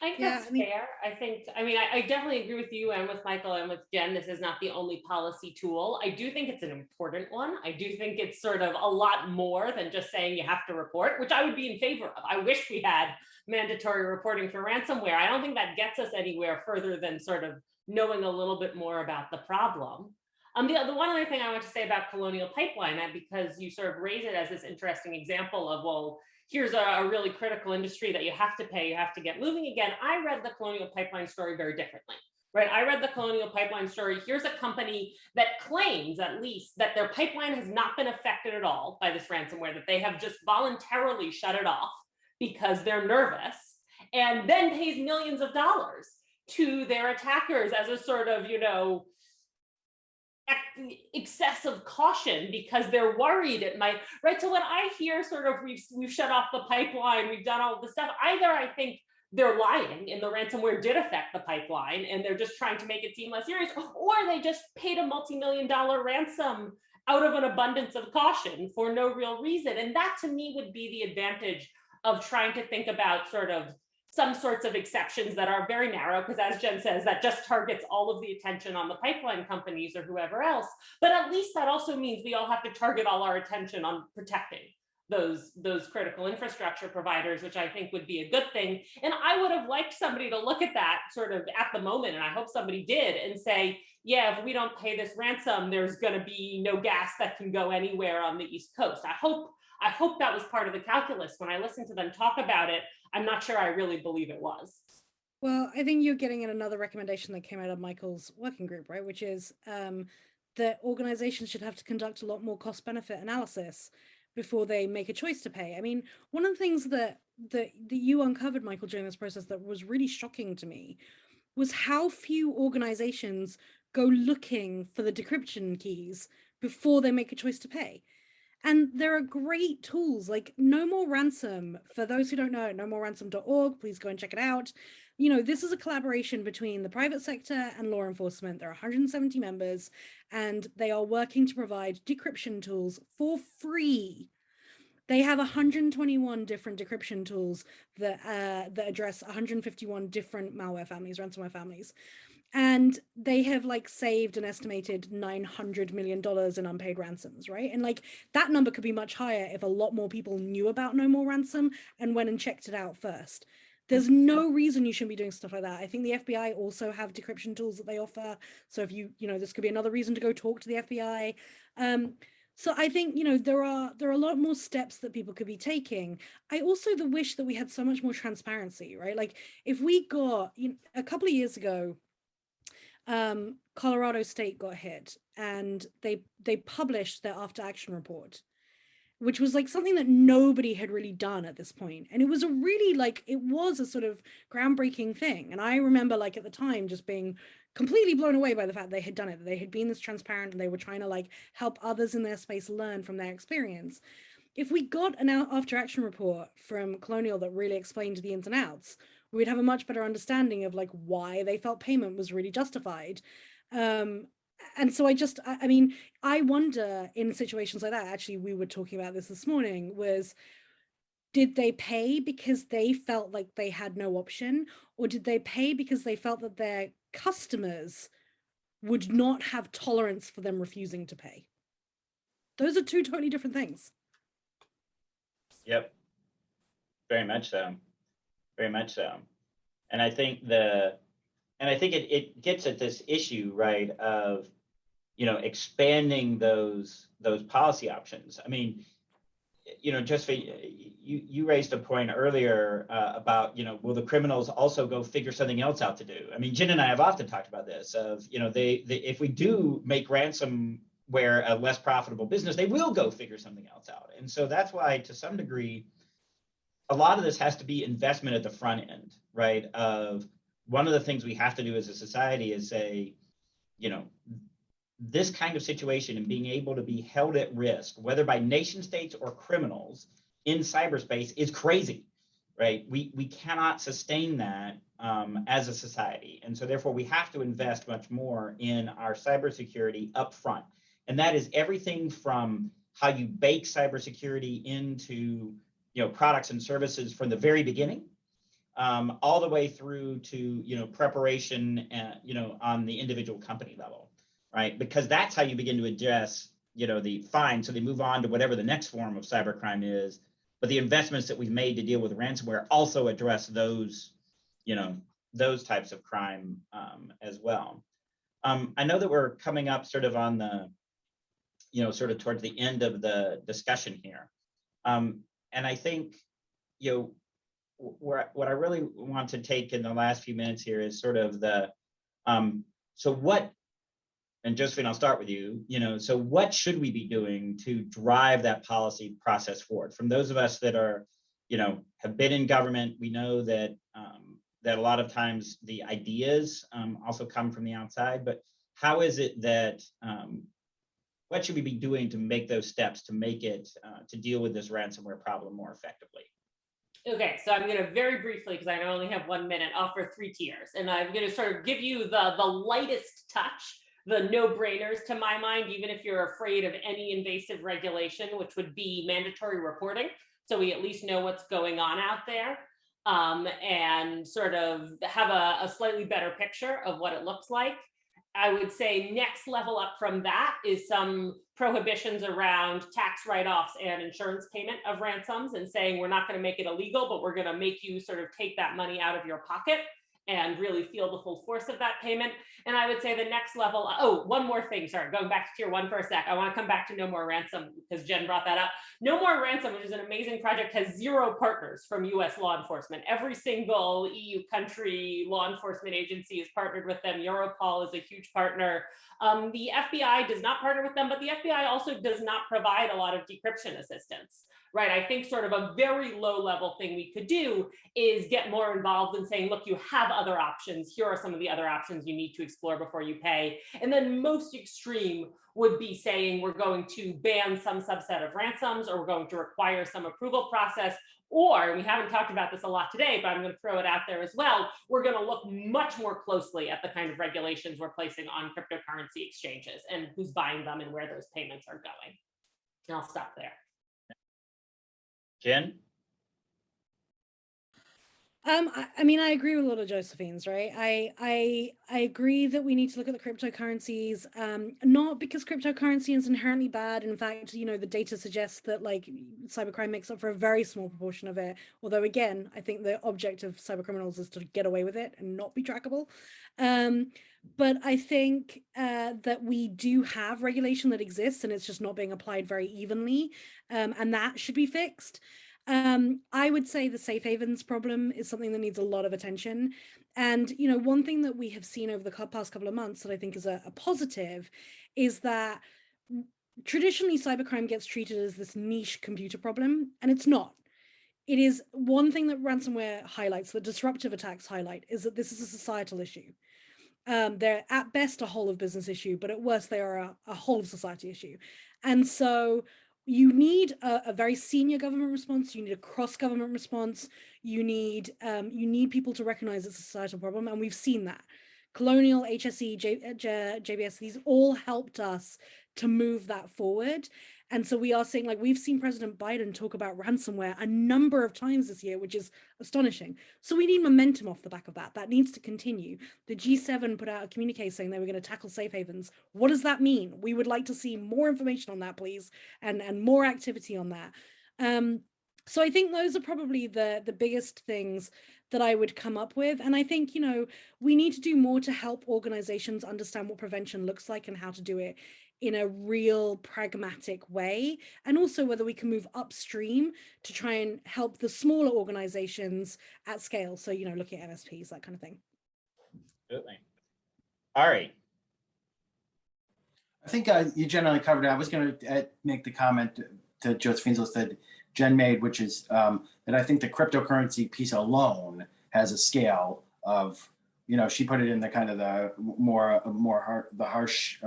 I think that's fair. I definitely agree with you and with Michael and with Jen. This is not the only policy tool. I do think it's an important one. I do think it's sort of a lot more than just saying you have to report, which I would be in favor of. I wish we had mandatory reporting for ransomware. I don't think that gets us anywhere further than sort of knowing a little bit more about the problem. The one other thing I want to say about Colonial Pipeline, because you sort of raise it as this interesting example of, well, here's a really critical industry that you have to pay, you have to get moving again. I read the Colonial Pipeline story very differently, right? I read the Colonial Pipeline story. Here's a company that claims, at least, that their pipeline has not been affected at all by this ransomware, that they have just voluntarily shut it off because they're nervous, and then pays millions of dollars to their attackers as a sort of, excessive caution because they're worried it might, right? So when I hear sort of we've shut off the pipeline, we've done all this stuff, either I think they're lying and the ransomware did affect the pipeline and they're just trying to make it seem less serious, or they just paid a multi-million-dollar ransom out of an abundance of caution for no real reason. And that to me would be the advantage of trying to think about sort of some sorts of exceptions that are very narrow, because as Jen says, that just targets all of the attention on the pipeline companies or whoever else. But at least that also means we all have to target all our attention on protecting those critical infrastructure providers, which I think would be a good thing. And I would have liked somebody to look at that sort of at the moment, and I hope somebody did, and say, yeah, if we don't pay this ransom, there's going to be no gas that can go anywhere on the East Coast. I hope that was part of the calculus. When I listened to them talk about it, I'm not sure I really believe it was. Well, I think you're getting at another recommendation that came out of Michael's working group, right? Which is that organizations should have to conduct a lot more cost-benefit analysis before they make a choice to pay. I mean, one of the things that you uncovered, Michael, during this process that was really shocking to me was how few organizations go looking for the decryption keys before they make a choice to pay. And there are great tools like No More Ransom. For those who don't know, nomoreransom.org, please go and check it out. This is a collaboration between the private sector and law enforcement. There are 170 members, and they are working to provide decryption tools for free. They have 121 different decryption tools that address 151 different malware families, ransomware families. And they have saved an estimated $900 million in unpaid ransoms, right? And that number could be much higher if a lot more people knew about No More Ransom and went and checked it out first. There's no reason you shouldn't be doing stuff like that. I think the FBI also have decryption tools that they offer. So if this could be another reason to go talk to the FBI. So I think, there are a lot more steps that people could be taking. I also wish that we had so much more transparency, right? If we got, a couple of years ago, Colorado State got hit and they published their after action report, which was something that nobody had really done at this point. And it was a really it was a sort of groundbreaking thing. And I remember at the time just being completely blown away by the fact they had done it, that they had been this transparent and they were trying to help others in their space learn from their experience. If we got an after action report from Colonial that really explained the ins and outs, we'd have a much better understanding of why they felt payment was really justified. And so I wonder in situations like that, actually, we were talking about this morning, was did they pay because they felt like they had no option, or did they pay because they felt that their customers would not have tolerance for them refusing to pay? Those are two totally different things. Yep. Very much so. Very much so. And I think it gets at this issue, right, of expanding those policy options. I mean, Josephine, you raised a point earlier about, will the criminals also go figure something else out to do? I mean, Jen and I have often talked about this of, they if we do make ransomware a less profitable business, they will go figure something else out. And so that's why, to some degree, a lot of this has to be investment at the front end, right? Of one of the things we have to do as a society is say, this kind of situation and being able to be held at risk, whether by nation states or criminals in cyberspace, is crazy, right? We cannot sustain that as a society. And so therefore we have to invest much more in our cybersecurity up front. And that is everything from how you bake cybersecurity into products and services from the very beginning, all the way through to preparation on the individual company level. Right, because that's how you begin to address, the fine. So they move on to whatever the next form of cybercrime is. But the investments that we've made to deal with ransomware also address those, those types of crime as well. I know that we're coming up sort of on the, sort of towards the end of the discussion here, and I think, what I really want to take in the last few minutes here is sort of the, so what. And Josephine, I'll start with you. So what should we be doing to drive that policy process forward? From those of us that are, have been in government, we know that that a lot of times the ideas also come from the outside. But how is it that what should we be doing to make those steps to make it to deal with this ransomware problem more effectively? Okay, so I'm going to very briefly, because I only have 1 minute, offer 3 tiers, and I'm going to sort of give you the lightest touch. The no-brainers to my mind, even if you're afraid of any invasive regulation, which would be mandatory reporting. So we at least know what's going on out there and sort of have a slightly better picture of what it looks like. I would say next level up from that is some prohibitions around tax write-offs and insurance payment of ransoms, and saying we're not going to make it illegal, but we're going to make you sort of take that money out of your pocket and really feel the full force of that payment. And I would say the next level, one more thing, sorry, going back to tier 1 for a sec. I want to come back to No More Ransom because Jen brought that up. No More Ransom, which is an amazing project, has 0 partners from US law enforcement. Every single EU country law enforcement agency is partnered with them. Europol is a huge partner. The FBI does not partner with them, but the FBI also does not provide a lot of decryption assistance. Right, I think sort of a very low level thing we could do is get more involved in saying, look, you have other options. Here are some of the other options you need to explore before you pay. And then most extreme would be saying we're going to ban some subset of ransoms, or we're going to require some approval process, or, we haven't talked about this a lot today, but I'm going to throw it out there as well, we're going to look much more closely at the kind of regulations we're placing on cryptocurrency exchanges and who's buying them and where those payments are going. And I'll stop there. Jen? I mean, I agree with a lot of Josephine's, right? I agree that we need to look at the cryptocurrencies, not because cryptocurrency is inherently bad. In fact, the data suggests that cybercrime makes up for a very small proportion of it. Although again, I think the object of cybercriminals is to get away with it and not be trackable. But I think that we do have regulation that exists, and it's just not being applied very evenly, and that should be fixed. I would say the safe havens problem is something that needs a lot of attention. And, one thing that we have seen over the past couple of months that I think is a positive is that traditionally cybercrime gets treated as this niche computer problem, and it's not. It is one thing that ransomware highlights, that disruptive attacks highlight, is that this is a societal issue. They're at best a whole of business issue, but at worst they are a whole of society issue. And so you need a very senior government response. You need a cross-government response. You need people to recognize it's a societal problem, and we've seen that. Colonial, HSE, JBS, these all helped us to move that forward. And so we are seeing, we've seen President Biden talk about ransomware a number of times this year, which is astonishing. So we need momentum off the back of that. That needs to continue. The G7 put out a communique saying they were going to tackle safe havens. What does that mean? We would like to see more information on that, please, and more activity on that. So I think those are probably the biggest things that I would come up with. And I think, you know, we need to do more to help organizations understand what prevention looks like and how to do it in a real pragmatic way. And also whether we can move upstream to try and help the smaller organizations at scale. So, you know, looking at MSPs, that kind of thing. Absolutely. All right. I think you generally covered it. I was going to make the comment to Josephine's list that Jen made, which is that I think the cryptocurrency piece alone has a scale of, you know, she put it in the kind of the harsh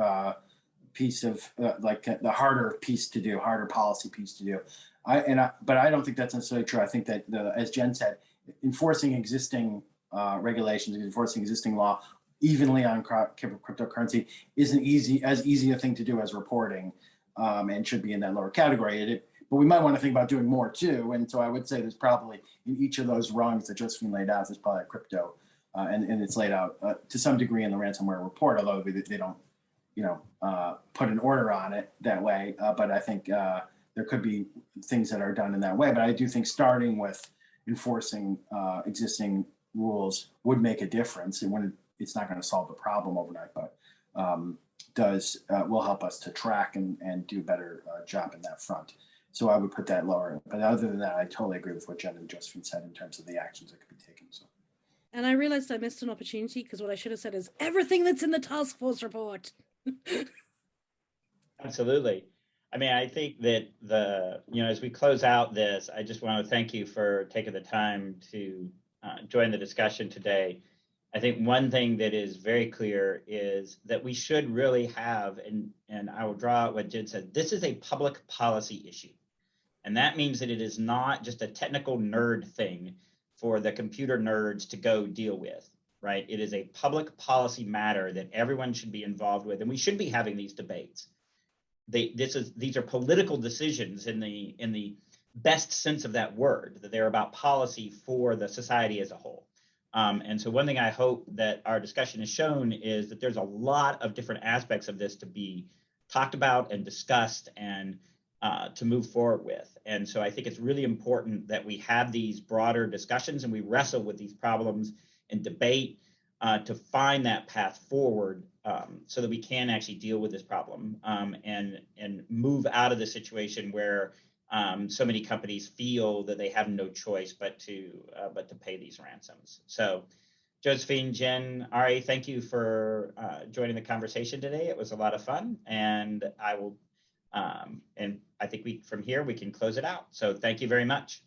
piece of like the harder piece to do, harder policy piece to do. But I don't think that's necessarily true. I think that as Jen said, enforcing existing regulations, enforcing existing law evenly on cryptocurrency isn't as easy a thing to do as reporting, and should be in that lower category. But we might want to think about doing more too. And so I would say there's probably in each of those rungs that Josephine laid out, there's probably a crypto, and it's laid out to some degree in the ransomware report, although they don't, you know, put an order on it that way. But I think there could be things that are done in that way. But I do think starting with enforcing existing rules would make a difference. It's not going to solve the problem overnight, but will help us to track and do a better job in that front. So I would put that lower. But other than that, I totally agree with what Jen and Josephine said in terms of the actions that could be taken. So. And I realized I missed an opportunity because what I should have said is everything that's in the task force report. Absolutely. I mean, I think that as we close out this, I just want to thank you for taking the time to join the discussion today. I think one thing that is very clear is that we should really have, and I will draw out what Jen said, this is a public policy issue. And that means that it is not just a technical nerd thing for the computer nerds to go deal with, right? It is a public policy matter that everyone should be involved with, and we should be having these debates. These are political decisions in the best sense of that word, that they're about policy for the society as a whole. And so one thing I hope that our discussion has shown is that there's a lot of different aspects of this to be talked about and discussed and to move forward with. And so I think it's really important that we have these broader discussions and we wrestle with these problems and debate to find that path forward so that we can actually deal with this problem and move out of the situation where so many companies feel that they have no choice but to pay these ransoms. So, Josephine, Jen, Ari, thank you for joining the conversation today. It was a lot of fun, and I will, and I think from here we can close it out. So, thank you very much.